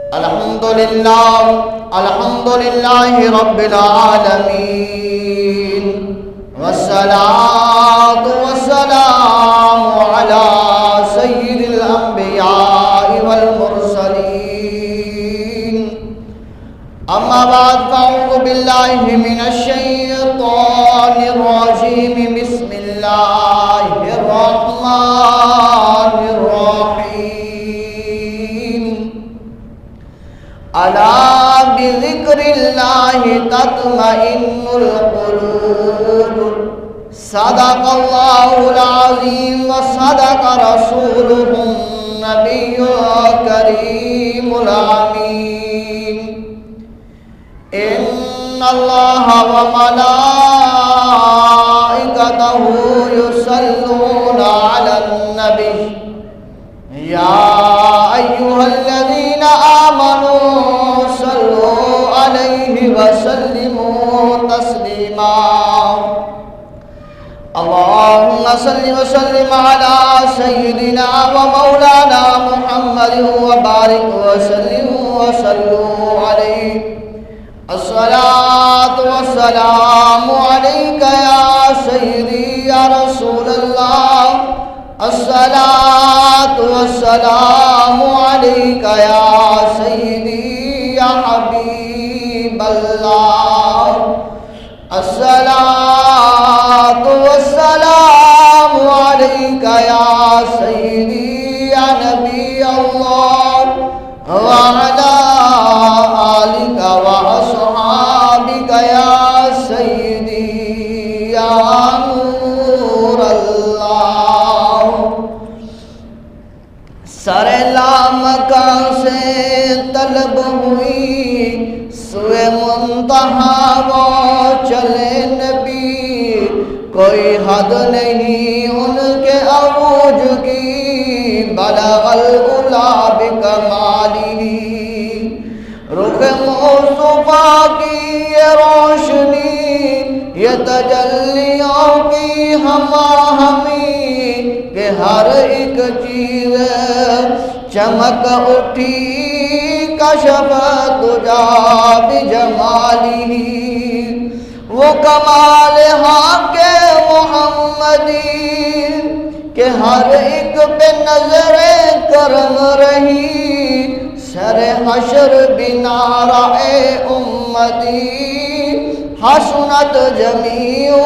الحمد لله رب العالمين، والصلاة والسلام على سيد الأنبياء والمرسلين. أما بعد، فأعوذ بالله من الشيطان الرجيم. بسم الله الرحمن الرحيم. ألا بذكر الله تطمئن القلوب. صدق الله العظيم وصدق رسوله النبي الكريم الأمين. إن الله وملائكته يصلون على النبي يا أيها الذين آمنوا صلوا عليه وسلموا تسليما. اللهم صل وسلم على سيدنا ومولانا محمد وبارك وسلم وصلوا عليه. الصلاة والسلام عليك يا سيدي يا رسول الله. الصلاة والسلام عليك يا سيدي يا حبيب الله. الصلاة والسلام عليك يا سيدي يا نبي الله، وعلى آلك وأصحابك يا سيدي يا نور الله. سر لامکان سے طلب ہوئی سوئے منتہا وہ چلے نبی. کوئی حد نہیں ان کے عروج کی، بلغ العلا بکمالہ. رخ مصطفیٰ کی یہ روشنی، یہ تجلیوں کی ہماہنگی کہ ہر ایک چیز چمک اٹھی. کشف تجا بجمالہ. وہ کمال حق محمدی کہ ہر ایک پہ نظر کرم رہی. سر حشر بنارا امتی حسنت جمیع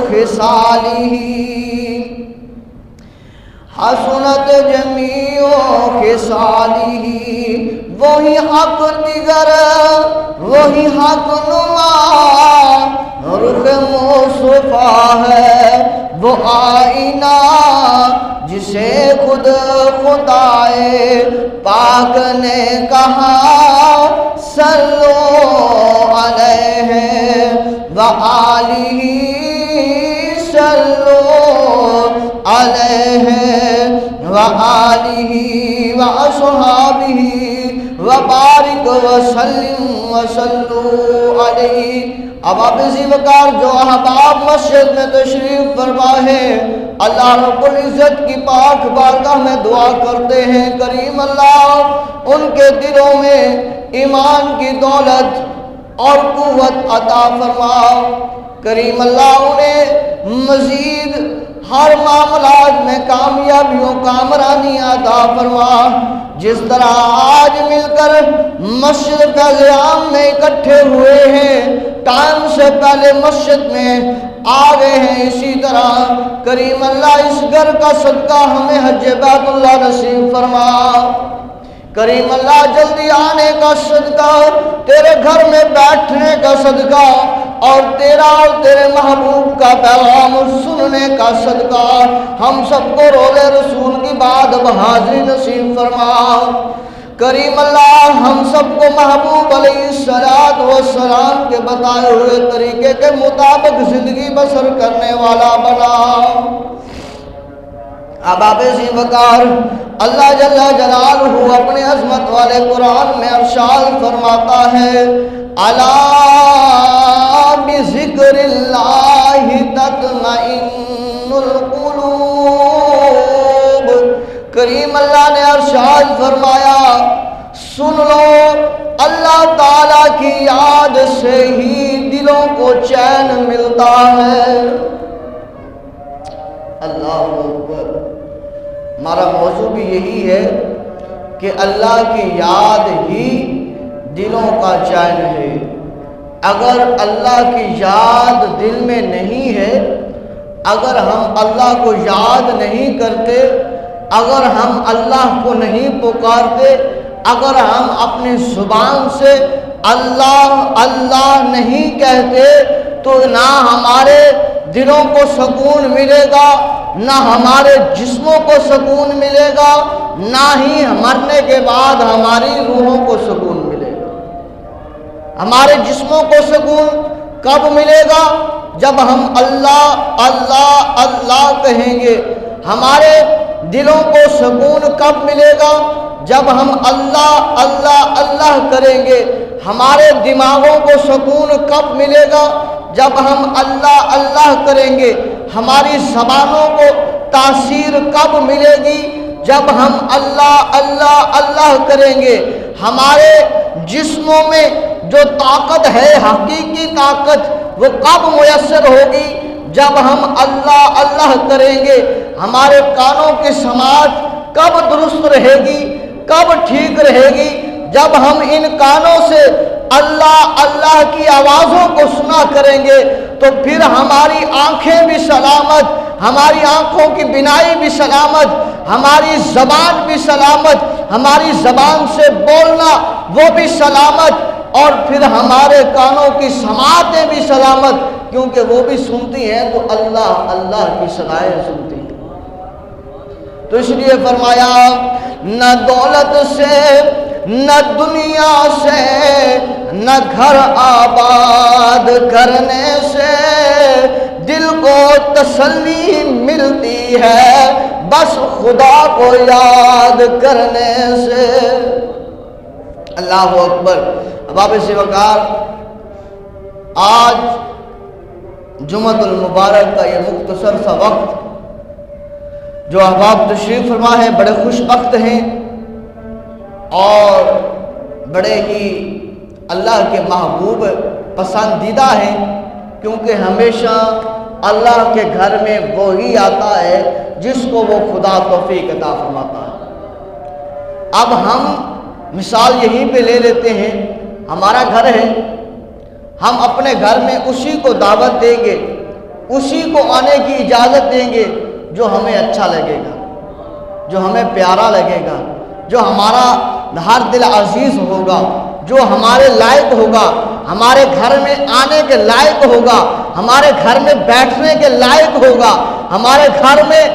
خصالہ. حسنت جمیع خصالہ. وہی حق دیگر وہی حق نما. رخ مصطفیٰ ہے وہ آئینہ جسے خود خدائے پاک نے کہا صلو علیہ وآلہ. صلو علیہ وآلہ وأصحابہ وبارک وسلم وصلو علیہ. اب آپ اسی وقار جو احباب مسجد میں تشریف فرما ہے، اللہ رب العزت کی پاک بارگاہ میں دعا کرتے ہیں کریم اللہ ان کے دلوں میں ایمان کی دولت اور قوت عطا فرما. کریم اللہ انہیں مزید ہر معاملات میں کامیابیوں کامرانی عطا فرما. جس طرح آج مل کر مسجد فیض عام میں اکٹھے ہوئے ہیں، ٹائم سے پہلے مسجد میں آ گئے ہیں، اسی طرح کریم اللہ اس گھر کا صدقہ ہمیں حج بیت اللہ نصیب فرما. کریم اللہ جلدی آنے کا صدقہ، تیرے گھر میں بیٹھنے کا صدقہ، اور تیرا اور تیرے محبوب کا پیغام سننے کا صدقہ ہم سب کو رول رسول کی بعد بحاضری نصیب فرما. کریم اللہ ہم سب کو محبوب علیہ السلام کے بتائے ہوئے طریقے کے مطابق زندگی بسر کرنے والا بنا. اب آپ اسی وقار اللہ جل جلالہ اپنے عظمت والے قرآن میں ارشاد فرماتا ہے الا بذکر اللہ تطمئن القلوب. کریم اللہ نے ارشاد فرمایا سن لو سے ہی دلوں کو چین ملتا ہے۔ اللہ اکبر۔ ہمارا موضوع بھی یہی ہے کہ اللہ کی یاد ہی دلوں کا چین ہے۔ اگر اللہ کی یاد دل میں نہیں ہے، اگر ہم اللہ کو یاد نہیں کرتے، اگر ہم اللہ کو نہیں پکارتے، اگر ہم اپنی زبان سے اللہ اللہ نہیں کہتے، تو نہ ہمارے دلوں کو سکون ملے گا، نہ ہمارے جسموں کو سکون ملے گا، نہ ہی مرنے کے بعد ہماری روحوں کو سکون ملے گا۔ ہمارے جسموں کو سکون کب ملے گا؟ جب ہم اللہ اللہ اللہ کہیں گے۔ ہمارے دلوں کو سکون کب ملے گا؟ جب ہم اللہ اللہ اللہ کریں گے۔ ہمارے دماغوں کو سکون کب ملے گا؟ جب ہم اللہ اللہ کریں گے۔ ہماری زبانوں کو تاثیر کب ملے گی؟ جب ہم اللہ اللہ اللہ کریں گے۔ ہمارے جسموں میں جو طاقت ہے، حقیقی طاقت، وہ کب میسر ہوگی؟ جب ہم اللہ اللہ کریں گے۔ ہمارے کانوں کی سماعت کب درست رہے گی، کب ٹھیک رہے گی؟ جب ہم ان کانوں سے اللہ اللہ کی آوازوں کو سنا کریں گے، تو پھر ہماری آنکھیں بھی سلامت، ہماری آنکھوں کی بینائی بھی سلامت، ہماری زبان بھی سلامت، ہماری زبان سے بولنا وہ بھی سلامت، اور پھر ہمارے کانوں کی سماعتیں بھی سلامت، کیونکہ وہ بھی سنتی ہیں تو اللہ اللہ کی صدائیں سنتی ہیں۔ تو اس لیے فرمایا، نہ دولت سے، نہ دنیا سے، نہ گھر آباد کرنے سے دل کو تسلی ملتی ہے، بس خدا کو یاد کرنے سے۔ اللہ اکبر۔ احباب سے وقار، آج جمعۃ المبارک کا یہ مختصر سا وقت جو احباب تشریف فرما ہے، بڑے خوش بخت ہیں اور بڑے ہی اللہ کے محبوب پسندیدہ ہیں، کیونکہ ہمیشہ اللہ کے گھر میں وہی آتا ہے جس کو وہ خدا توفیق عطا فرماتا ہے۔ اب ہم مثال یہیں پہ لے لیتے ہیں، ہمارا گھر ہے، ہم اپنے گھر میں اسی کو دعوت دیں گے، اسی کو آنے کی اجازت دیں گے جو ہمیں اچھا لگے گا، جو ہمیں پیارا لگے گا، جو ہمارا ہر دل عزیز ہوگا، جو ہمارے لائق ہوگا، ہمارے گھر میں آنے کے لائق ہوگا، ہمارے گھر میں بیٹھنے کے لائق ہوگا، ہمارے گھر میں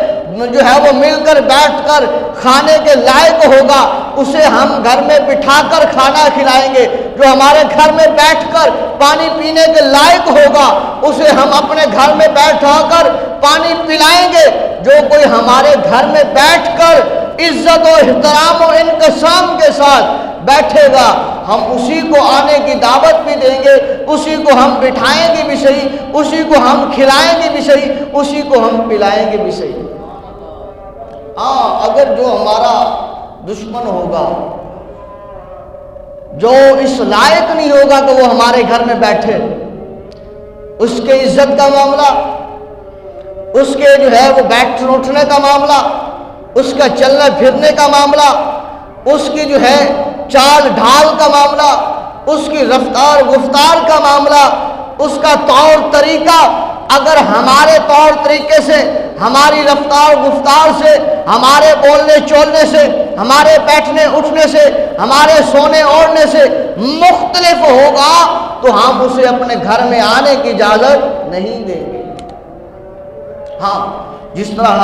جو ہے وہ مل کر بیٹھ کر کھانے کے لائق ہوگا، اسے ہم گھر میں بٹھا کر کھانا کھلائیں گے۔ جو ہمارے گھر میں بیٹھ کر پانی پینے کے لائق ہوگا، اسے ہم اپنے گھر میں بیٹھا کر پانی پلائیں گے۔ جو کوئی ہمارے گھر میں بیٹھ کر عزت و احترام و انقسام کے ساتھ بیٹھے گا، ہم اسی کو آنے کی دعوت بھی دیں گے، اسی کو ہم بٹھائیں گے بھی صحیح، اسی کو ہم کھلائیں گے بھی صحیح، اسی کو ہم پلائیں گے بھی صحیح۔ ہاں، اگر جو ہمارا دشمن ہوگا، جو اس لائق نہیں ہوگا کہ وہ ہمارے گھر میں بیٹھے، اس کے عزت کا معاملہ، اس کے جو ہے وہ بیٹھ اٹھنے کا معاملہ، اس کا چلنے پھرنے کا معاملہ، اس کی جو ہے چال ڈھال کا معاملہ، اس کی رفتار گفتار کا معاملہ، اس کا طور طریقہ اگر ہمارے طور طریقے سے، ہماری رفتار گفتار سے، ہمارے بولنے چولنے سے، ہمارے بیٹھنے اٹھنے سے، ہمارے سونے اوڑھنے سے مختلف ہوگا تو ہم اسے اپنے گھر میں آنے کی اجازت نہیں دیں گے۔ ہاں، جس طرح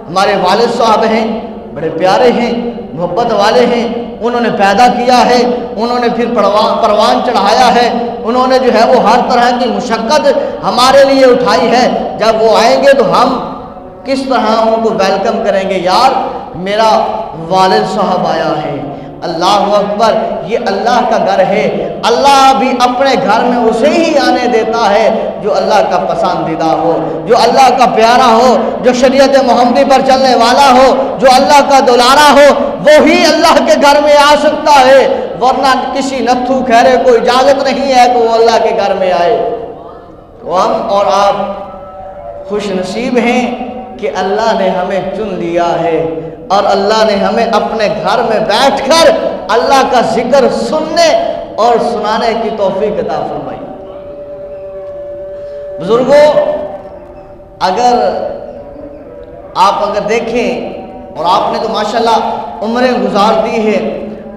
ہمارے والد صاحب ہیں، بڑے پیارے ہیں، محبت والے ہیں، انہوں نے پیدا کیا ہے، انہوں نے پھر پروان چڑھایا ہے، انہوں نے جو ہے وہ ہر طرح کی مشقت ہمارے لیے اٹھائی ہے۔ جب وہ آئیں گے تو ہم کس طرح ان کو ویلکم کریں گے؟ یار، میرا والد صاحب آیا ہے، اللہ اکبر، یہ اللہ کا گھر ہے۔ اللہ بھی اپنے گھر میں اسے ہی آنے دیتا ہے جو اللہ کا پسندیدہ ہو، جو اللہ کا پیارا ہو، جو شریعت محمدی پر چلنے والا ہو، جو اللہ کا دلارا ہو، وہی اللہ کے گھر میں آ سکتا ہے، ورنہ کسی نتھو خیرے کو اجازت نہیں ہے کہ وہ اللہ کے گھر میں آئے۔ تو ہم اور آپ خوش نصیب ہیں کہ اللہ نے ہمیں چن لیا ہے اور اللہ نے ہمیں اپنے گھر میں بیٹھ کر اللہ کا ذکر سننے اور سنانے کی توفیق عطا فرمائی۔ بزرگوں، اگر دیکھیں، اور آپ نے تو ماشاءاللہ عمریں گزار دی ہے،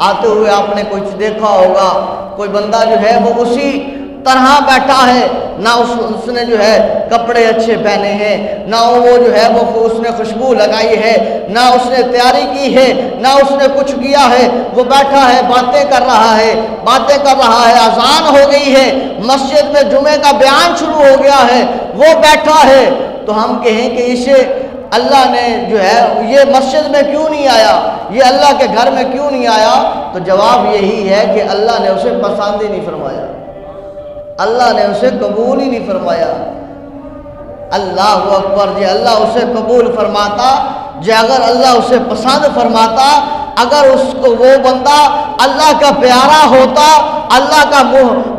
آتے ہوئے آپ نے کچھ دیکھا ہوگا، کوئی بندہ جو ہے وہ اسی طرح بیٹھا ہے، نہ اس نے جو ہے کپڑے اچھے پہنے ہیں، نہ وہ جو ہے وہ اس نے خوشبو لگائی ہے، نہ اس نے تیاری کی ہے، نہ اس نے کچھ کیا ہے، وہ بیٹھا ہے باتیں کر رہا ہے، اذان ہو گئی ہے، مسجد میں جمعے کا بیان شروع ہو گیا ہے، وہ بیٹھا ہے، تو ہم کہیں کہ اسے اللہ نے جو ہے یہ مسجد میں کیوں نہیں آیا، یہ اللہ کے گھر میں کیوں نہیں آیا؟ تو جواب یہی ہے کہ اللہ نے اسے پسند ہی نہیں فرمایا، اللہ نے اسے قبول ہی نہیں فرمایا۔ اللہ اکبر، جی اللہ اسے قبول فرماتا، جی اگر اللہ اسے پسند فرماتا، اگر اس کو وہ بندہ اللہ کا پیارا ہوتا، اللہ کا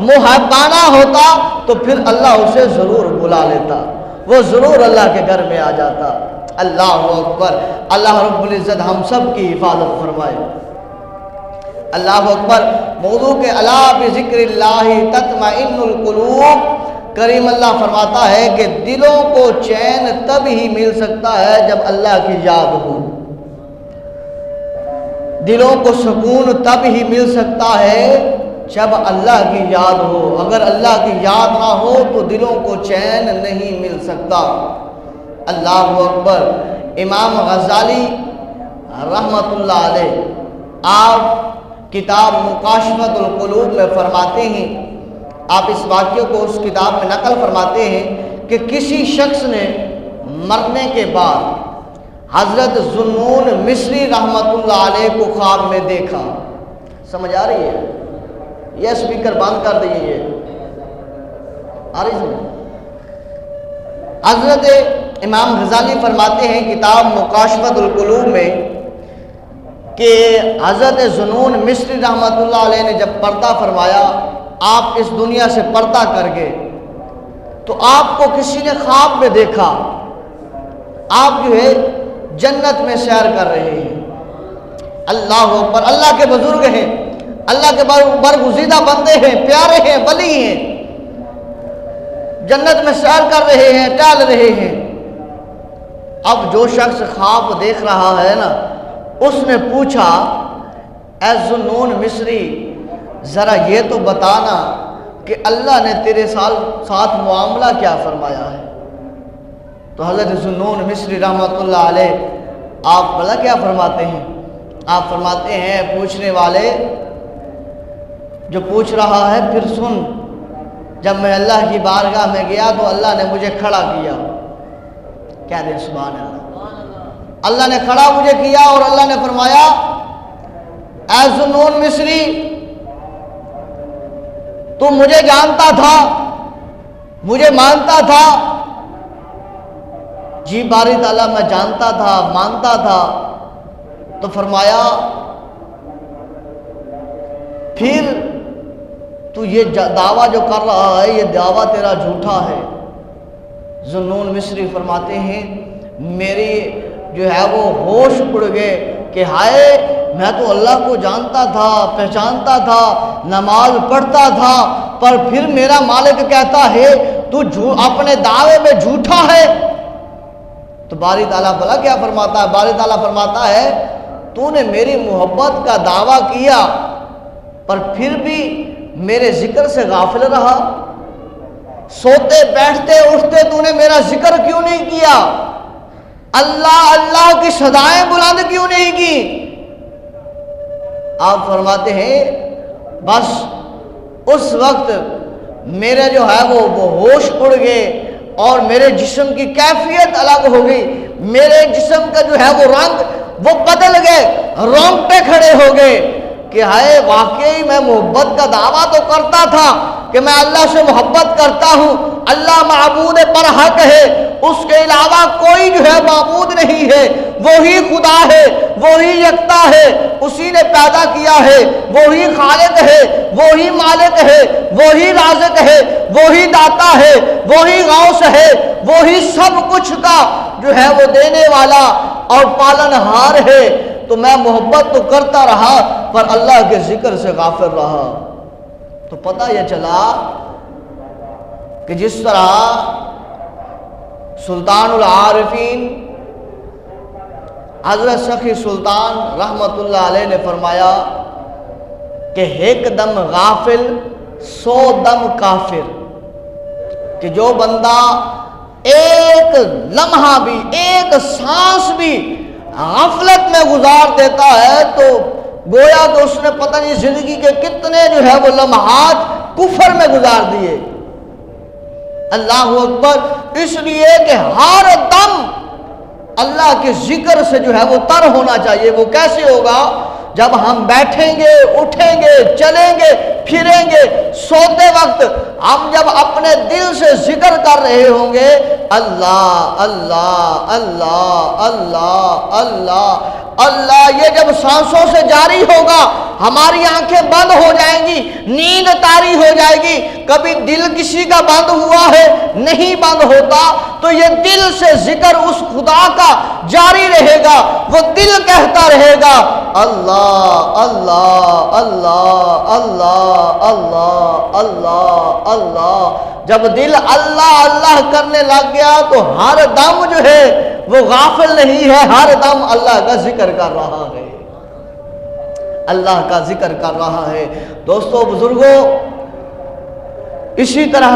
محبانہ ہوتا، تو پھر اللہ اسے ضرور بلا لیتا، وہ ضرور اللہ کے گھر میں آ جاتا۔ اللہ اکبر، اللہ رب العزت ہم سب کی حفاظت فرمائے۔ اللہ اکبر۔ موضوع کے الا بذکر اللہ تطمئن القلوب، کریم اللہ فرماتا ہے کہ دلوں کو چین تب ہی مل سکتا ہے جب اللہ کی یاد ہو، دلوں کو سکون تب ہی مل سکتا ہے جب اللہ کی یاد ہو، اگر اللہ کی یاد نہ ہو تو دلوں کو چین نہیں مل سکتا۔ اللہ اکبر۔ امام غزالی رحمت اللہ علیہ، آپ کتاب مکاشفۃ القلوب میں فرماتے ہیں، آپ اس واقعے کو اس کتاب میں نقل فرماتے ہیں کہ کسی شخص نے مرنے کے بعد حضرت ذوالنون مصری رحمت اللہ علیہ کو خواب میں دیکھا۔ سمجھ آ رہی ہے؟ یہ اسپیکر بند کر دیجیے، آ رہی ہے؟ حضرت امام غزالی فرماتے ہیں کتاب مکاشفۃ القلوب میں کہ حضرت ذوالنون مصری رحمت اللہ علیہ نے جب پردہ فرمایا، آپ اس دنیا سے پردہ کر گئے، تو آپ کو کسی نے خواب میں دیکھا، آپ جو ہے جنت میں سیر کر رہے ہیں۔ اللہ اکبر، اللہ کے بزرگ ہیں، اللہ کے برگزیدہ بندے ہیں، پیارے ہیں، ولی ہیں، جنت میں سیر کر رہے ہیں، ٹہل رہے ہیں۔ اب جو شخص خواب دیکھ رہا ہے نا، اس نے پوچھا، اے ذوالنون مصری، ذرا یہ تو بتانا کہ اللہ نے تیرے ساتھ معاملہ کیا فرمایا ہے؟ تو حضرت ذوالنون مصری رحمت اللہ علیہ آپ بھلا کیا فرماتے ہیں؟ آپ فرماتے ہیں، پوچھنے والے جو پوچھ رہا ہے پھر سن، جب میں اللہ کی بارگاہ میں گیا تو اللہ نے مجھے کھڑا کیا۔ کیا دے سبحان اللہ، اللہ نے کھڑا مجھے کیا اور اللہ نے فرمایا، اے ذوالنون مصری، تو مجھے جانتا تھا، مجھے مانتا تھا؟ جی باری تعالیٰ میں جانتا تھا، مانتا تھا۔ تو فرمایا، پھر تو یہ دعویٰ جو کر رہا ہے، یہ دعویٰ تیرا جھوٹا ہے۔ ذوالنون مصری فرماتے ہیں، میری جو ہے وہ ہوش اڑ گئے کہ ہائے، میں تو اللہ کو جانتا تھا، پہچانتا تھا، نماز پڑھتا تھا، پر پھر میرا مالک کہتا ہے تو اپنے دعوے میں جھوٹا ہے۔ تو باری تعالیٰ بھلا کیا فرماتا ہے؟ باری تعالیٰ فرماتا ہے، تو نے میری محبت کا دعویٰ کیا پر پھر بھی میرے ذکر سے غافل رہا، سوتے بیٹھتے اٹھتے تو نے میرا ذکر کیوں نہیں کیا؟ اللہ اللہ کی صدائیں بلند کیوں نہیں کی؟ آپ فرماتے ہیں، بس اس وقت میرے جو ہے وہ ہوش اڑ گئے اور میرے جسم کی کیفیت الگ ہو گئی، میرے جسم کا جو ہے وہ رنگ وہ بدل گئے، رونگٹے کھڑے ہو گئے، کہ ہائے واقعی میں محبت کا دعویٰ تو کرتا تھا کہ میں اللہ سے محبت کرتا ہوں، اللہ معبود پر حق ہے، اس کے علاوہ کوئی جو ہے معبود نہیں ہے، وہی خدا ہے، وہی یکتا ہے، اسی نے پیدا کیا ہے، وہی خالق ہے، وہی مالک ہے، وہی رازق ہے، وہی داتا ہے، وہی غوث ہے، وہی سب کچھ کا جو ہے وہ دینے والا اور پالنہار ہے۔ تو میں محبت تو کرتا رہا پر اللہ کے ذکر سے غافل رہا۔ تو پتہ یہ چلا کہ جس طرح سلطان العارفین حضرت سخی سلطان رحمت اللہ علیہ نے فرمایا کہ ایک دم غافل 100 دم کافر، کہ جو بندہ ایک لمحہ بھی، ایک سانس بھی غفلت میں گزار دیتا ہے تو گویا کہ اس نے پتہ نہیں زندگی کے کتنے جو ہے وہ لمحات کفر میں گزار دیے۔ اللہ اکبر، اس لیے کہ ہر دم اللہ کے ذکر سے جو ہے وہ تر ہونا چاہیے۔ وہ کیسے ہوگا؟ جب ہم بیٹھیں گے، اٹھیں گے، چلیں گے، پھریں گے، سوتے وقت ہم جب اپنے دل سے ذکر کر رہے ہوں گے اللہ اللہ اللہ اللہ اللہ اللہ، یہ جب سانسوں سے جاری ہوگا ہماری آنکھیں بند ہو جائیں گی، نیند طاری ہو جائے گی۔ کبھی دل کسی کا بند ہوا ہے؟ نہیں بند ہوتا۔ تو یہ دل سے ذکر اس خدا کا جاری رہے گا، وہ دل کہتا رہے گا اللہ اللہ اللہ اللہ اللہ اللہ اللہ۔ جب دل اللہ اللہ کرنے لگ گیا تو ہر دم جو ہے وہ غافل نہیں ہے، ہر دم اللہ کا ذکر کر رہا ہے، اللہ کا ذکر کر رہا ہے۔ دوستو بزرگوں، اسی طرح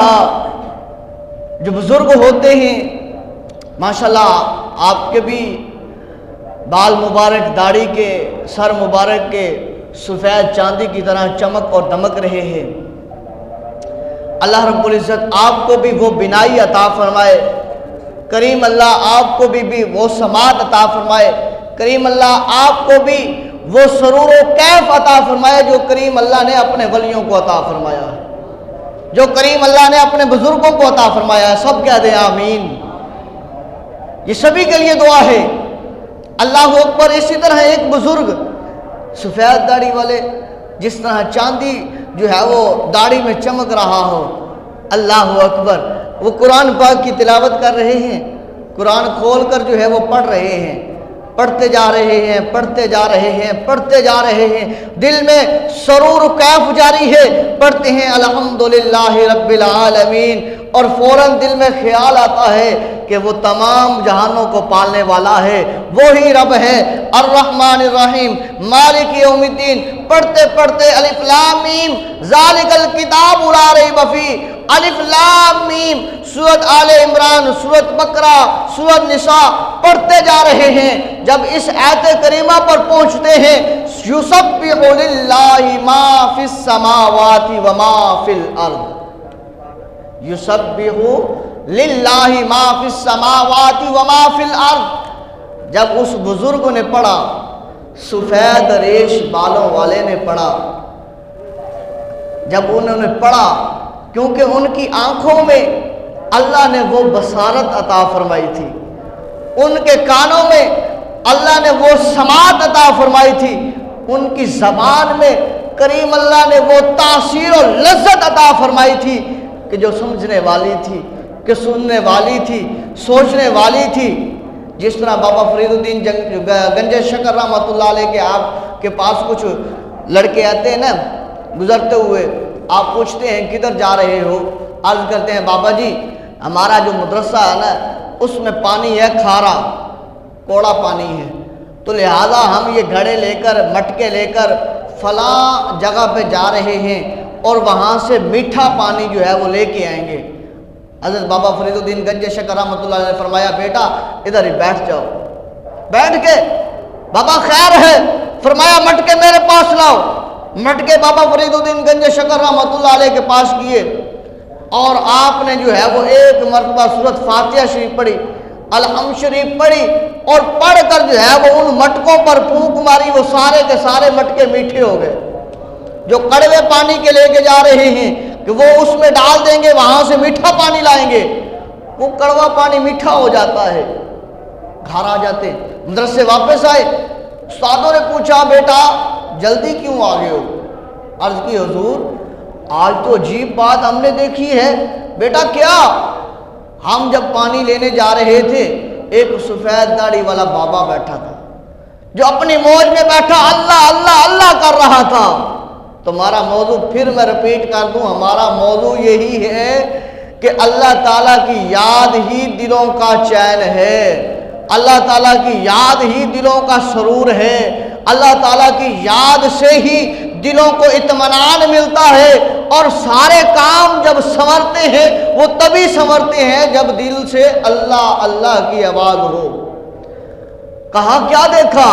جو بزرگ ہوتے ہیں ماشاءاللہ آپ کے بھی بال مبارک، داڑھی کے، سر مبارک کے سفید چاندی کی طرح چمک اور دمک رہے ہیں۔ اللہ رب العزت آپ کو بھی وہ بینائی عطا فرمائے، کریم اللہ آپ کو بھی وہ سماعت عطا فرمائے، کریم اللہ آپ کو بھی وہ سرور و کیف عطا فرمائے جو کریم اللہ نے اپنے ولیوں کو عطا فرمایا ہے، جو کریم اللہ نے اپنے بزرگوں کو عطا فرمایا ہے۔ سب کہہ دیں آمین۔ یہ سبھی کے لیے دعا ہے۔ اللہ اکبر۔ اسی طرح ایک بزرگ سفید داڑھی والے، جس طرح چاندی جو ہے وہ داڑھی میں چمک رہا ہو، اللہ اکبر، وہ قرآن پاک کی تلاوت کر رہے ہیں، قرآن کھول کر جو ہے وہ پڑھ رہے ہیں، پڑھتے جا رہے ہیں، پڑھتے جا رہے ہیں، پڑھتے جا رہے ہیں، دل میں سرور کیف جاری ہے، پڑھتے ہیں الحمدللہ رب العالمین، اور فوراً دل میں خیال آتا ہے کہ وہ تمام جہانوں کو پالنے والا ہے، وہی رب ہے، الرحمن الرحیم مالک یوم الدین۔ پڑھتے پڑھتے الف لام میم ذالک الکتاب لا ریب فیہ، الف لام میم، سورۃ آل عمران، سورۃ بقرہ، سورۃ نساء پڑھتے جا رہے ہیں۔ جب اس آیت کریمہ پر پہنچتے ہیں یسبح للہ ما فی السماوات وما فی الارض، یسبح للہ ما فی السماوات وما فی الارض۔ جب اس بزرگ نے پڑھا، سفید ریش بالوں والے نے پڑھا، جب انہوں نے پڑھا، کیونکہ ان کی آنکھوں میں اللہ نے وہ بصارت عطا فرمائی تھی، ان کے کانوں میں اللہ نے وہ سماعت عطا فرمائی تھی، ان کی زبان میں کریم اللہ نے وہ تاثیر و لذت عطا فرمائی تھی کہ جو سمجھنے والی تھی، کہ سننے والی تھی، سوچنے والی تھی۔ جس طرح بابا فرید الدین گنج شکر رحمۃ اللہ علیہ کے آپ کے پاس کچھ لڑکے آتے ہیں نا گزرتے ہوئے، آپ پوچھتے ہیں کدھر جا رہے ہو؟ عرض کرتے ہیں بابا جی ہمارا جو مدرسہ ہے نا اس میں پانی ہے کھارا، کوڑا پانی ہے، تو لہٰذا ہم یہ گھڑے لے کر، مٹکے لے کر فلاں جگہ پہ جا رہے ہیں اور وہاں سے میٹھا پانی جو ہے وہ لے کے آئیں گے۔ حضرت بابا فرید الدین گنج شکر رحمۃ اللہ علیہ نے فرمایا بیٹا ادھر ہی بیٹھ جاؤ۔ بیٹھ کے بابا خیر ہے، فرمایا مٹکے میرے پاس لاؤ۔ مٹکے بابا فرید الدین گنج شکر رحمۃ اللہ علیہ کے پاس کیے اور آپ نے جو ہے وہ ایک مرتبہ سورۃ فاتحہ شریف پڑھی، الحمد شریف پڑھی، اور پڑھ کر جو ہے وہ ان مٹکوں پر پھونک ماری، وہ سارے کے سارے مٹکے میٹھے ہو گئے۔ جو کڑوے پانی کے لے کے جا رہے ہیں کہ وہ اس میں ڈال دیں گے، وہاں سے میٹھا پانی لائیں گے، وہ کڑوا پانی میٹھا ہو جاتا ہے، گھر آ جاتے، مدرسے سے واپس آئے، استادوں نے پوچھا بیٹا جلدی کیوں آ گئے ہو؟ عرض کی حضور آج تو عجیب بات ہم نے دیکھی ہے۔ بیٹا کیا؟ ہم جب پانی لینے جا رہے تھے ایک سفید داڑھی والا بابا بیٹھا تھا جو اپنی موج میں بیٹھا اللہ اللہ اللہ کر رہا تھا۔ تمہارا موضوع پھر میں رپیٹ کر دوں، ہمارا موضوع یہی ہے کہ اللہ تعالیٰ کی یاد ہی دلوں کا چین ہے، اللہ تعالیٰ کی یاد ہی دلوں کا سرور ہے، اللہ تعالیٰ کی یاد سے ہی دلوں کو اطمینان ملتا ہے، اور سارے کام جب سنورتے ہیں وہ تبھی سنورتے ہیں جب دل سے اللہ اللہ کی آواز ہو۔ کہا کیا دیکھا؟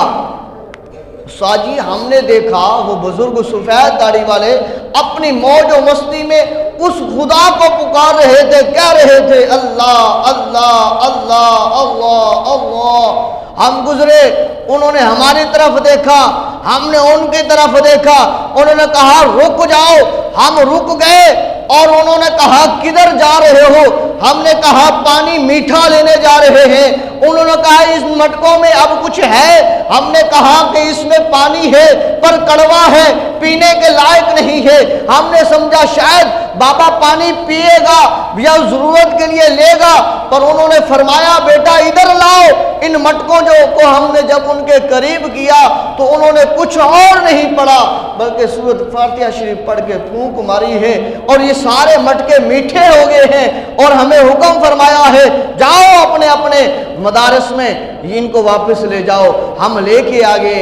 ساجی ہم نے دیکھا وہ بزرگ سفید داڑھی والے اپنی موج و مستی میں اس خدا کو پکار رہے تھے، کہہ رہے تھے اللہ اللہ اللہ اللہ اللہ۔ ہم گزرے، انہوں نے ہماری طرف دیکھا، ہم نے ان کی طرف دیکھا، انہوں نے کہا رک جاؤ، ہم رک گئے، اور انہوں نے کہا کدھر جا رہے ہو؟ ہم نے کہا پانی میٹھا لینے جا رہے ہیں۔ انہوں نے کہا اس مٹکوں میں اب کچھ ہے؟ ہم نے کہا کہ اس میں پانی ہے پر کڑوا ہے، پینے کے لائق نہیں ہے۔ ہم نے سمجھا شاید بابا پانی پیے گا یا ضرورت کے لیے لے گا، پر انہوں نے فرمایا بیٹا ادھر لاؤ۔ ان مٹکوں کو ہم نے جب ان کے قریب کیا تو انہوں نے کچھ اور نہیں پڑھا بلکہ سورۃ فاتحہ شریف پڑھ کے پھونک ماری ہے، اور یہ سارے مٹکے میٹھے ہو گئے ہیں، اور ہمیں حکم فرمایا ہے جاؤ اپنے اپنے مدارس میں ان کو واپس لے جاؤ۔ ہم لے کے آگے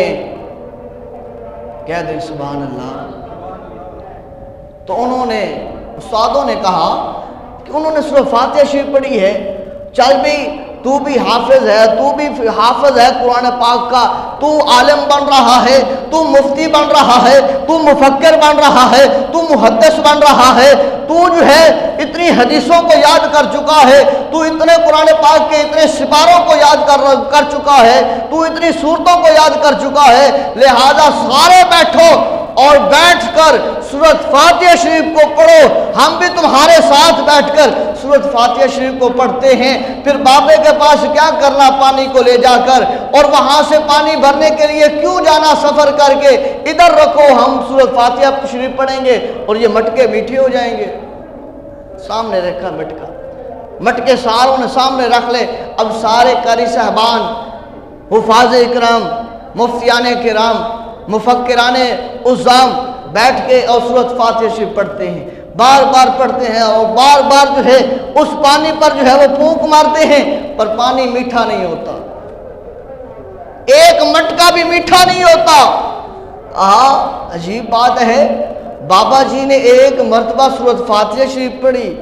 کہہ دیں سبحان اللہ۔ تو انہوں نے استادوں نے کہا کہ انہوں نے سورۃ فاتحہ شریف پڑھی ہے، چل بھی تو بھی حافظ ہے، تو بھی حافظ ہے قرآن پاک کا، تو عالم بن رہا ہے، تو مفتی بن رہا ہے، تو مفکر بن رہا ہے، تو محدث بن رہا ہے، تو جو ہے اتنی حدیثوں کو یاد کر چکا ہے، تو اتنے قرآن پاک کے اتنے سپاروں کو یاد کر چکا ہے، تو اتنی صورتوں کو یاد کر چکا ہے، لہذا سارے بیٹھو اور بیٹھ کر سورۃ فاتحہ شریف کو پڑھو۔ ہم بھی تمہارے ساتھ بیٹھ کر سورۃ فاتحہ شریف کو پڑھتے ہیں۔ پھر بابے کے پاس کیا کرنا پانی کو لے جا کر، اور وہاں سے پانی بھرنے کے لیے کیوں جانا سفر کر کے، ادھر رکھو ہم سورۃ فاتحہ شریف پڑھیں گے اور یہ مٹکے میٹھے ہو جائیں گے۔ سامنے رکھا مٹکا، مٹکے ساروں نے سامنے رکھ لے۔ اب سارے قاری صاحبان، حفاظ اکرام، مفتیان کرام، مفکران عظام بیٹھ کے اور سورۃ فاتحہ شریف پڑھتے ہیں، بار بار پڑھتے ہیں، اور بار بار جو ہے اس پانی پر جو ہے وہ پھونک مارتے ہیں، پر پانی میٹھا نہیں ہوتا، ایک مٹکا بھی میٹھا نہیں ہوتا۔ عجیب بات ہے، بابا جی نے ایک مرتبہ سورۃ فاتحہ شریف پڑھی،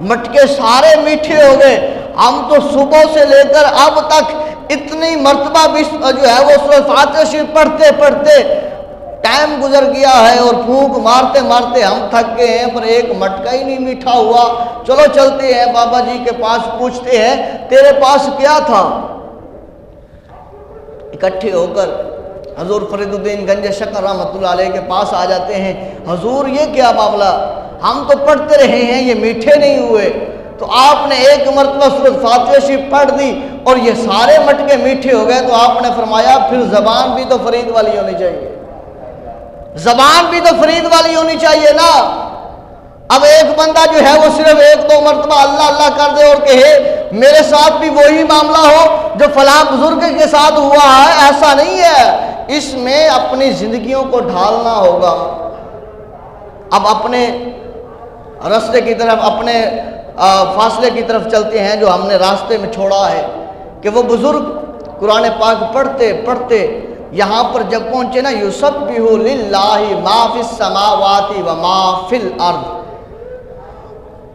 مٹکے سارے میٹھے ہو گئے۔ ہم تو صبح سے لے کر اب تک اتنی مرتبہ بھی جو ہے وہ سورۃ فاتحہ شریف پڑھتے پڑھتے ٹائم گزر گیا ہے، اور پھونک مارتے مارتے ہم تھک گئے ہیں، پر ایک مٹکا ہی نہیں میٹھا ہوا۔ چلو چلتے ہیں بابا جی کے پاس، پوچھتے ہیں تیرے پاس کیا تھا؟ اکٹھے ہو کر حضور فرید الدین گنج شکر رحمۃ اللہ علیہ کے پاس آ جاتے ہیں۔ حضور یہ کیا معاملہ؟ ہم تو پڑھتے رہے ہیں، یہ میٹھے نہیں ہوئے۔ تو آپ نے ایک مرتبہ سورۃ فاتحہ شریف پڑھ دی اور یہ سارے مٹکے میٹھے ہو گئے، تو آپ نے فرمایا پھر زبان بھی تو فرید والی ہونی چاہیے، زبان بھی تو فرید والی ہونی چاہیے نا۔ اب ایک بندہ جو ہے وہ صرف ایک دو مرتبہ اللہ اللہ کر دے اور کہے میرے ساتھ بھی وہی معاملہ ہو جو فلاں بزرگ کے ساتھ ہوا ہے، ایسا نہیں ہے۔ اس میں اپنی زندگیوں کو ڈھالنا ہوگا۔ اب اپنے راستے کی طرف، اپنے فاصلے کی طرف چلتے ہیں جو ہم نے راستے میں چھوڑا ہے، کہ وہ بزرگ قرآن پاک پڑھتے پڑھتے یہاں پر جب پہنچے نا، یسبح للہ ما فی السماوات و ما فی الارض،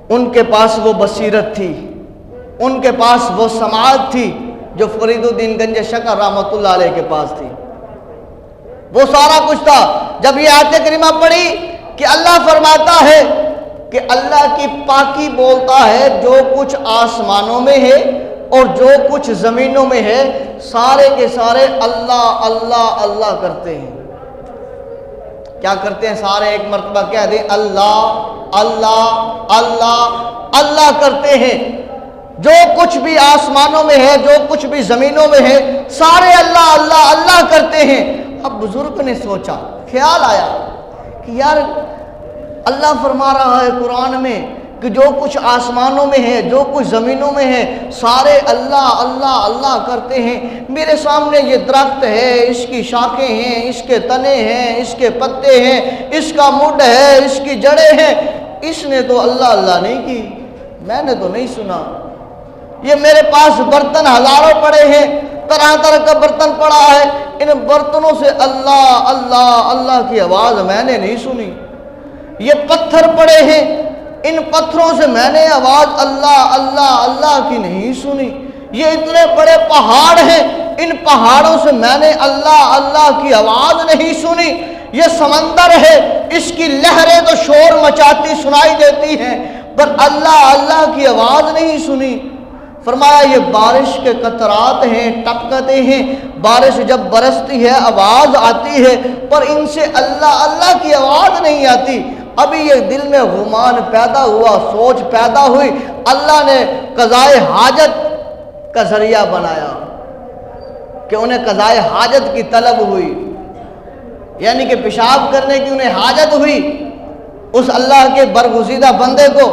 ان کے پاس وہ بصیرت تھی، ان کے پاس وہ سماعت تھی جو فرید الدین گنج شکر رحمۃ اللہ علیہ کے پاس تھی، وہ سارا کچھ تھا۔ جب یہ آیت کریمہ پڑھی کہ اللہ فرماتا ہے کہ اللہ کی پاکی بولتا ہے جو کچھ آسمانوں میں ہے اور جو کچھ زمینوں میں ہے، سارے کے سارے اللہ اللہ اللہ کرتے ہیں۔ کیا کرتے ہیں؟ سارے ایک مرتبہ کہہ دیں اللہ اللہ اللہ اللہ کرتے ہیں۔ جو کچھ بھی آسمانوں میں ہے، جو کچھ بھی زمینوں میں ہے، سارے اللہ اللہ اللہ کرتے ہیں۔ اب بزرگ نے سوچا، خیال آیا کہ یار اللہ فرما رہا ہے قرآن میں کہ جو کچھ آسمانوں میں ہے، جو کچھ زمینوں میں ہے، سارے اللہ اللہ اللہ کرتے ہیں۔ میرے سامنے یہ درخت ہے، اس کی شاخیں ہیں، اس کے تنے ہیں، اس کے پتے ہیں، اس کا مڈ ہے، اس کی جڑیں ہیں، اس نے تو اللہ اللہ نہیں کی، میں نے تو نہیں سنا۔ یہ میرے پاس برتن ہزاروں پڑے ہیں، طرح طرح کا برتن پڑا ہے، ان برتنوں سے اللہ اللہ اللہ کی آواز میں نے نہیں سنی۔ یہ پتھر پڑے ہیں، ان پتھروں سے میں نے آواز اللہ اللہ اللہ کی نہیں سنی۔ یہ اتنے بڑے پہاڑ ہیں، ان پہاڑوں سے میں نے اللہ اللہ کی آواز نہیں سنی۔ یہ سمندر ہے، اس کی لہریں تو شور مچاتی سنائی دیتی ہیں، پر اللہ اللہ کی آواز نہیں سنی۔ فرمایا یہ بارش کے قطرات ہیں، ٹپکتے ہیں، بارش جب برستی ہے آواز آتی ہے، پر ان سے اللہ اللہ کی آواز نہیں آتی۔ ابھی یہ دل میں گمان پیدا ہوا، سوچ پیدا ہوئی، اللہ نے قضائے حاجت کا ذریعہ بنایا کہ انہیں قضائے حاجت کی طلب ہوئی، یعنی کہ پیشاب کرنے کی انہیں حاجت ہوئی۔ اس اللہ کے برگزیدہ بندے کو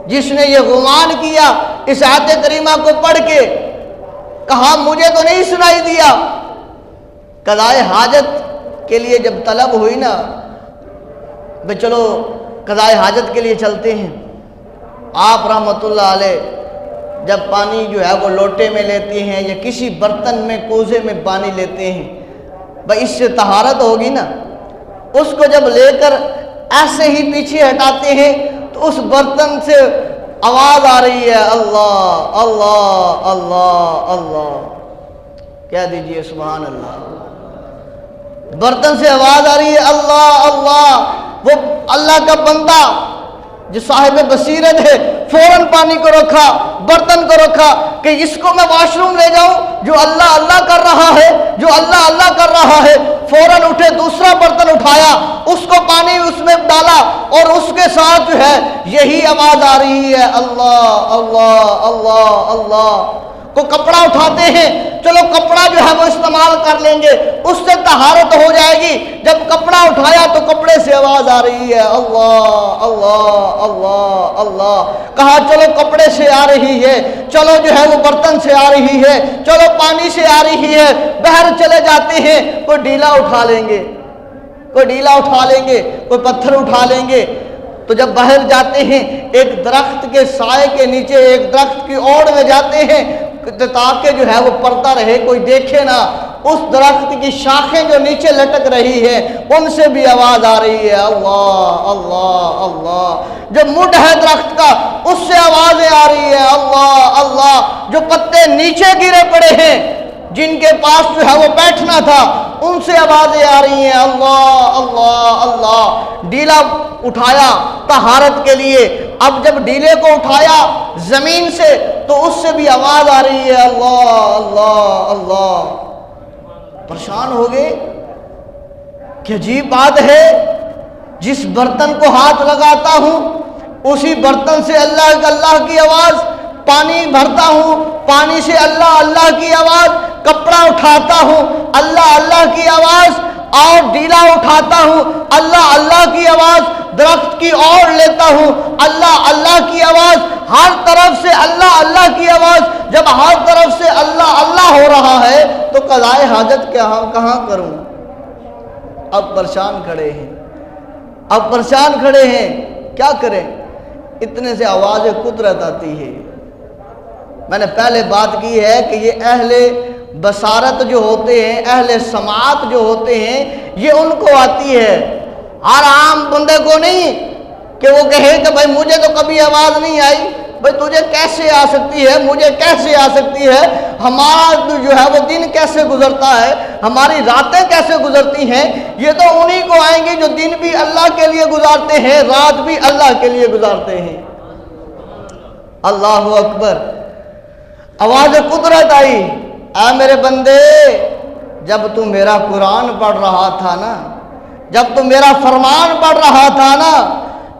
جس نے یہ گمان کیا، اس آیت کریمہ کو پڑھ کے کہا مجھے تو نہیں سنائی دیا۔ قضائے حاجت کے لیے جب طلب ہوئی نا، بھئی چلو قضائے حاجت کے لیے چلتے ہیں۔ آپ رحمۃ اللہ علیہ جب پانی جو ہے وہ لوٹے میں لیتے ہیں یا کسی برتن میں کوزے میں پانی لیتے ہیں، بھئی اس سے طہارت ہوگی نا، اس کو جب لے کر ایسے ہی پیچھے ہٹاتے ہیں تو اس برتن سے آواز آ رہی ہے اللہ اللہ اللہ اللہ، کہہ دیجئے سبحان اللہ۔ برتن سے آواز آ رہی ہے اللہ اللہ۔ وہ اللہ کا بندہ جو صاحب بصیرت ہے فوراً پانی کو رکھا، برتن کو رکھا کہ اس کو میں واش روم لے جاؤں، جو اللہ اللہ کر رہا ہے، جو اللہ اللہ کر رہا ہے۔ فوراً اٹھے، دوسرا برتن اٹھایا، اس کو پانی اس میں ڈالا، اور اس کے ساتھ جو ہے یہی آواز آ رہی ہے اللہ اللہ اللہ اللہ۔ کو کپڑا اٹھاتے ہیں، چلو کپڑا جو ہے وہ استعمال کر لیں گے، اس سے طہارت ہو جائے گی۔ جب کپڑا اٹھایا تو کپڑے سے آواز آ رہی ہے اللہ اللہ اللہ اللہ۔ کہا چلو کپڑے سے آ رہی ہے، چلو جو ہے وہ برتن سے آ رہی ہے، چلو پانی سے آ رہی ہے، باہر چلے جاتے ہیں، کوئی ڈیلا اٹھا لیں گے، کوئی ڈیلا اٹھا لیں گے، کوئی پتھر اٹھا لیں گے۔ تو جب باہر جاتے ہیں ایک درخت کے سائے کے نیچے، ایک درخت کی اوڑ میں جاتے ہیں تاکہ جو ہے وہ پردہ رہے، کوئی دیکھے نہ۔ اس درخت کی شاخیں جو نیچے لٹک رہی ہے ان سے بھی آواز آ رہی ہے اللہ اللہ اللہ۔ جو مڈ ہے درخت کا اس سے آوازیں آ رہی ہے اللہ اللہ۔ جو پتے نیچے گرے پڑے ہیں جن کے پاس جو ہے وہ بیٹھنا تھا ان سے آوازیں آ رہی ہیں اللہ اللہ اللہ۔ ڈیلا اٹھایا طہارت کے لیے، اب جب ڈیلے کو اٹھایا زمین سے تو اس سے بھی آواز آ رہی ہے اللہ اللہ اللہ۔ پریشان ہو گئے کہ عجیب بات ہے، جس برتن کو ہاتھ لگاتا ہوں اسی برتن سے اللہ اللہ کی آواز، پانی بھرتا ہوں پانی سے اللہ اللہ کی آواز، کپڑا اٹھاتا ہوں اللہ اللہ کی آواز، اور ڈیلا اٹھاتا ہوں اللہ اللہ کی آواز، درخت کی اوڑ لیتا ہوں اللہ اللہ کی آواز، ہر طرف سے اللہ اللہ کی آواز۔ جب ہر طرف سے اللہ اللہ ہو رہا ہے تو قضائے حاجت کہاں کروں؟ اب پریشان کھڑے ہیں، اب پریشان کھڑے ہیں، کیا کریں؟ اتنے سے آواز قدرت آتی ہے۔ میں نے پہلے بات کی ہے کہ یہ اہل بصارت جو ہوتے ہیں، اہل سماعت جو ہوتے ہیں، یہ ان کو آتی ہے، ہر عام بندے کو نہیں کہ وہ کہے کہ بھائی مجھے تو کبھی آواز نہیں آئی۔ بھائی تجھے کیسے آ سکتی ہے، مجھے کیسے آ سکتی ہے؟ ہمارا جو ہے وہ دن کیسے گزرتا ہے، ہماری راتیں کیسے گزرتی ہیں؟ یہ تو انہی کو آئیں گی جو دن بھی اللہ کے لیے گزارتے ہیں، رات بھی اللہ کے لیے گزارتے ہیں۔ اللہ اکبر۔ آواز قدرت آئی، اے میرے بندے، جب تو میرا قرآن پڑھ رہا تھا نا، جب تو میرا فرمان پڑھ رہا تھا نا،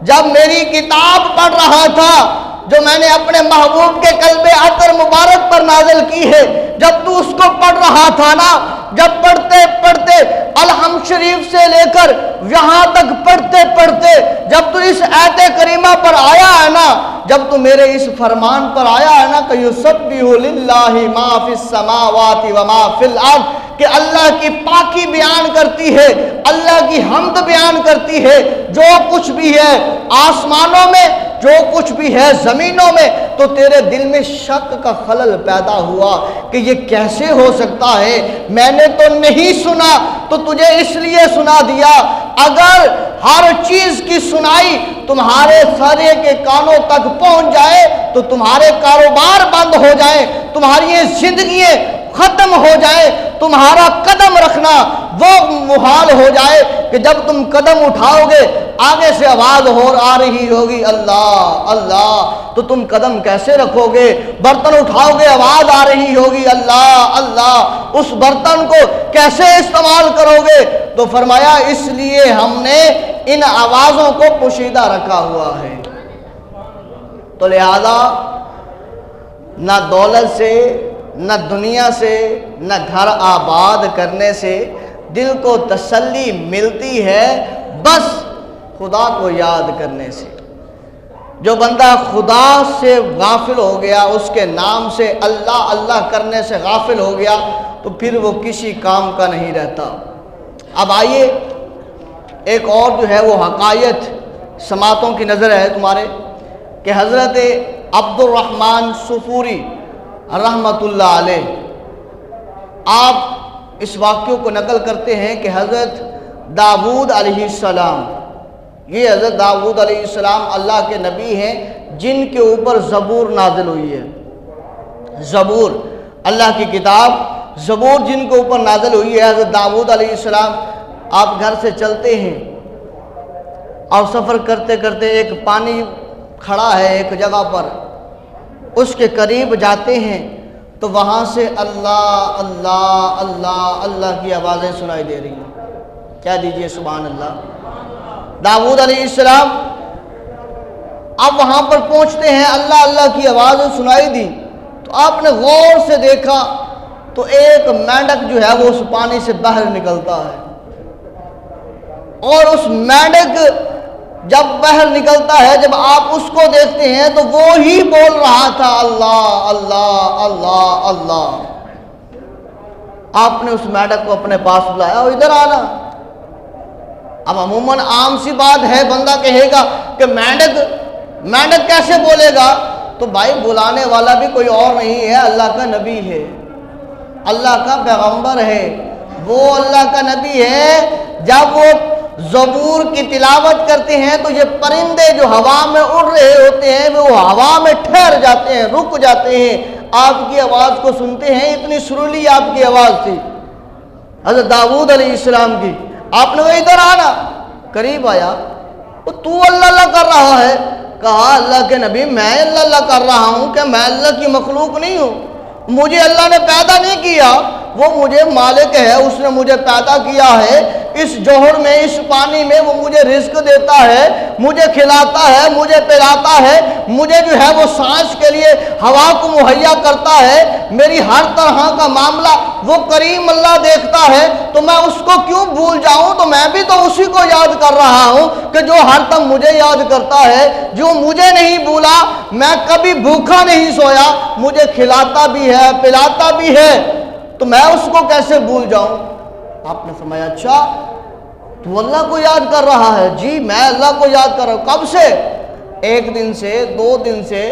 جب میری کتاب پڑھ رہا تھا جو میں نے اپنے محبوب کے قلب عطر مبارک پر نازل کی ہے، جب تو اس کو پڑھ رہا تھا نا، جب پڑھتے پڑھتے الحمد شریف سے لے کر یہاں تک پڑھتے پڑھتے جب تو اس آیت کریمہ پر آیا ہے نا، جب تو میرے اس فرمان پر آیا ہے نا کہ یسبح للہ ما فی السماوات و ما فی الارض، کہ اللہ کی پاکی بیان کرتی ہے، اللہ کی حمد بیان کرتی ہے، جو کچھ بھی ہے آسمانوں میں، جو کچھ بھی ہے زمینوں میں، تو تیرے دل میں شک کا خلل پیدا ہوا کہ یہ کیسے ہو سکتا ہے، میں نے تو نہیں سنا، تو تجھے اس لیے سنا دیا۔ اگر ہر چیز کی سنائی تمہارے سارے کے کانوں تک پہنچ جائے تو تمہارے کاروبار بند ہو جائیں، تمہاری زندگیاں ختم ہو جائے، تمہارا قدم رکھنا وہ محال ہو جائے کہ جب تم قدم اٹھاؤ گے آگے سے آواز آ رہی ہوگی اللہ اللہ، تو تم قدم کیسے رکھو گے؟ برتن اٹھاؤ گے آواز آ رہی ہوگی اللہ اللہ، اس برتن کو کیسے استعمال کرو گے؟ تو فرمایا اس لیے ہم نے ان آوازوں کو پوشیدہ رکھا ہوا ہے۔ تو لہذا نہ دولت سے، نہ دنیا سے، نہ گھر آباد کرنے سے دل کو تسلی ملتی ہے، بس خدا کو یاد کرنے سے۔ جو بندہ خدا سے غافل ہو گیا، اس کے نام سے اللہ اللہ کرنے سے غافل ہو گیا، تو پھر وہ کسی کام کا نہیں رہتا۔ اب آئیے ایک اور جو ہے وہ حقائق سماعتوں کی نظر ہے تمہارے، کہ حضرت عبد الرحمن صفوری رحمۃ اللہ علیہ، آپ اس واقعے کو نقل کرتے ہیں کہ حضرت داؤد علیہ السلام، یہ حضرت داؤد علیہ السلام اللہ کے نبی ہیں جن کے اوپر زبور نازل ہوئی ہے۔ زبور اللہ کی کتاب، زبور جن کے اوپر نازل ہوئی ہے۔ حضرت داؤد علیہ السلام آپ گھر سے چلتے ہیں اور سفر کرتے کرتے ایک پانی کھڑا ہے ایک جگہ پر، اس کے قریب جاتے ہیں تو وہاں سے اللہ اللہ اللہ اللہ کی آوازیں سنائی دے رہی ہیں۔ کیا دیجئے سبحان اللہ۔ داؤد علیہ السلام اب وہاں پر پہنچتے ہیں، اللہ اللہ کی آوازیں سنائی دی، تو آپ نے غور سے دیکھا تو ایک مینڈک جو ہے وہ اس پانی سے باہر نکلتا ہے، اور اس مینڈک جب باہر نکلتا ہے، جب آپ اس کو دیکھتے ہیں تو وہ ہی بول رہا تھا اللہ اللہ اللہ اللہ۔ آپ نے اس مینڈک کو اپنے پاس بلایا، اور ادھر آنا۔ اب عموماً عام سی بات ہے، بندہ کہے گا کہ مینڈک کیسے بولے گا؟ تو بھائی بلانے والا بھی کوئی اور نہیں ہے، اللہ کا نبی ہے، اللہ کا پیغمبر ہے، وہ اللہ کا نبی ہے۔ جب وہ زبور کی تلاوت کرتے ہیں تو یہ پرندے جو ہوا میں اڑ رہے ہوتے ہیں وہ ہوا میں ٹھہر جاتے ہیں، رک جاتے ہیں، آپ کی آواز کو سنتے ہیں۔ اتنی سریلی آپ کی آواز تھی حضرت داؤد علیہ السلام کی۔ آپ نے وہ ادھر آنا، قریب آیا، تو اللہ اللہ کر رہا ہے؟ کہا اللہ کے نبی میں اللہ اللہ کر رہا ہوں، کہ میں اللہ کی مخلوق نہیں ہوں، مجھے اللہ نے پیدا نہیں کیا، وہ مجھے مالک ہے، اس نے مجھے پیدا کیا ہے، اس جوہر میں اس پانی میں وہ مجھے رزق دیتا ہے، مجھے کھلاتا ہے، مجھے پلاتا ہے، مجھے جو ہے وہ سانس کے لیے ہوا کو مہیا کرتا ہے، میری ہر طرح کا معاملہ وہ کریم اللہ دیکھتا ہے، تو میں اس کو کیوں بھول جاؤں؟ تو میں بھی تو اسی کو یاد کر رہا ہوں کہ جو ہر دم مجھے یاد کرتا ہے، جو مجھے نہیں بھولا، میں کبھی بھوکا نہیں سویا، مجھے کھلاتا بھی ہے پلاتا بھی ہے، تو میں اس کو کیسے بھول جاؤں؟ آپ نے فرمایا اچھا تو اللہ کو یاد کر رہا ہے؟ جی میں اللہ کو یاد کر رہا ہوں۔ کب سے؟ ایک دن سے، 2 دن سے،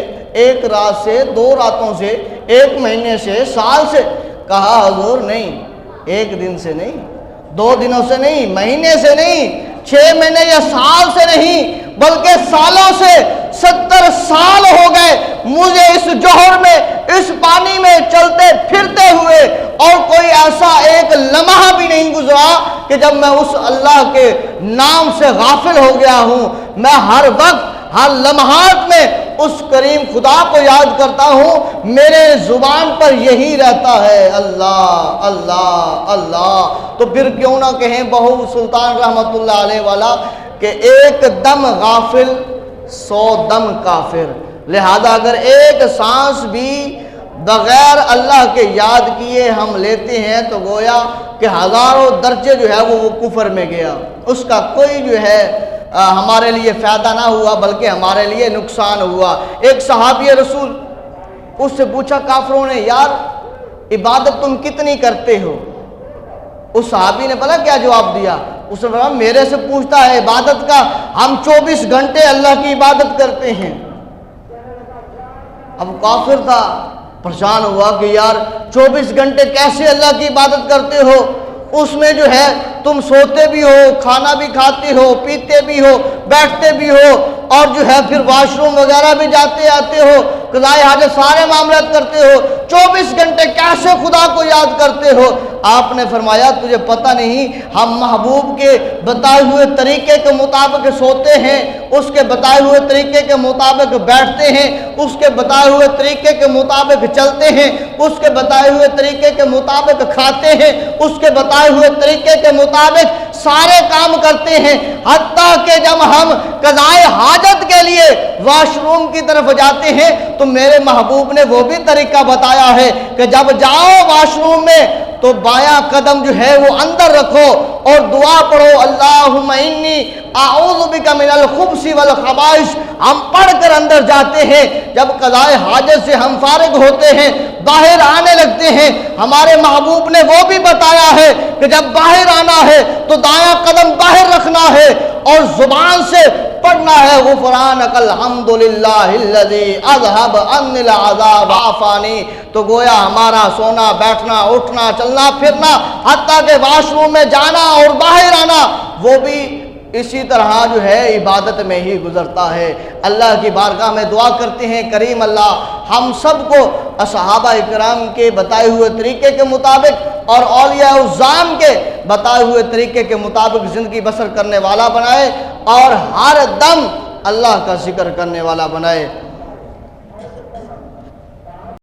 ایک رات سے، 2 راتوں سے، 1 مہینے سے، سال سے؟ کہا حضور نہیں، 1 دن سے نہیں، 2 دنوں سے نہیں، مہینے سے نہیں، 6 مہینے یا سال سے نہیں، بلکہ سالوں سے، 70 سال ہو گئے مجھے اس جوہر میں، اس پانی میں چلتے پھرتے ہوئے، اور کوئی ایسا ایک لمحہ بھی نہیں گزرا کہ جب میں اس اللہ کے نام سے غافل ہو گیا ہوں۔ میں ہر وقت، ہر لمحات میں اس کریم خدا کو یاد کرتا ہوں، میرے زبان پر یہی رہتا ہے، اللہ اللہ اللہ۔ تو پھر کیوں نہ کہیں بہو سلطان رحمت اللہ علیہ والا کہ ایک دم غافل 100 دم کافر، لہذا اگر ایک سانس بھی بغیر اللہ کے یاد کیے ہم لیتے ہیں تو گویا کہ ہزاروں درجے جو ہے وہ کفر میں گیا، اس کا کوئی جو ہے ہمارے لیے فائدہ نہ ہوا بلکہ ہمارے لیے نقصان ہوا۔ ایک صحابی رسول، اس سے پوچھا کافروں نے، یار عبادت تم کتنی کرتے ہو؟ اس صحابی نے پتہ کیا جواب دیا؟ اس نے کہا میرے سے پوچھتا ہے عبادت کا، ہم 24 گھنٹے اللہ کی عبادت کرتے ہیں۔ اب کافر تھا، پریشان ہوا کہ یار 24 گھنٹے کیسے اللہ کی عبادت کرتے ہو؟ اس میں جو ہے تم سوتے بھی ہو، کھانا بھی کھاتے ہو، پیتے بھی ہو، بیٹھتے بھی ہو، اور جو ہے پھر واش روم وغیرہ بھی جاتے آتے ہو، قضائے حاجت سارے معاملات کرتے ہو، 24 گھنٹے کیسے خدا کو یاد کرتے ہو؟ آپ نے فرمایا تجھے پتہ نہیں ہم محبوب کے بتائے ہوئے طریقے کے مطابق سوتے ہیں، اس کے بتائے ہوئے طریقے کے مطابق بیٹھتے ہیں، اس کے بتائے ہوئے طریقے کے مطابق چلتے ہیں، اس کے بتائے ہوئے طریقے کے مطابق کھاتے ہیں، اس کے بتائے ہوئے طریقے کے مطابق سارے کام کرتے ہیں، حتیٰ کہ جب ہم قضائے حاجت کے لیے واش روم کی طرف جاتے ہیں تو میرے محبوب نے وہ بھی طریقہ بتایا ہے کہ جب جاؤ واش روم میں تو بایاں قدم جو ہے وہ اندر رکھو اور دعا پڑھو، اللہم انی اعوذ بک من الخبث والخبائث۔ ہم پڑھ کر اندر جاتے ہیں، جب قضائے حاجت سے ہم فارغ ہوتے ہیں باہر آنے لگتے ہیں، ہمارے محبوب نے وہ بھی بتایا ہے کہ جب باہر آنا ہے تو دایاں قدم باہر رکھنا ہے اور زبان سے پڑھنا ہے غفرانک الحمدللہ الذی اذھب عنی العذاب عافانی۔ تو گویا ہمارا سونا بیٹھنا اٹھنا چلنا پھرنا حتیٰ کہ واش روم میں جانا اور باہر آنا وہ بھی اسی طرح جو ہے عبادت میں ہی گزرتا ہے۔ اللہ کی بارگاہ میں دعا کرتے ہیں کریم اللہ ہم سب کو صحابہ اکرام کے بتائے ہوئے طریقے کے مطابق اور اولیاء الزام کے بتائے ہوئے طریقے کے مطابق زندگی بسر کرنے والا بنائے اور ہر دم اللہ کا ذکر کرنے والا بنائے۔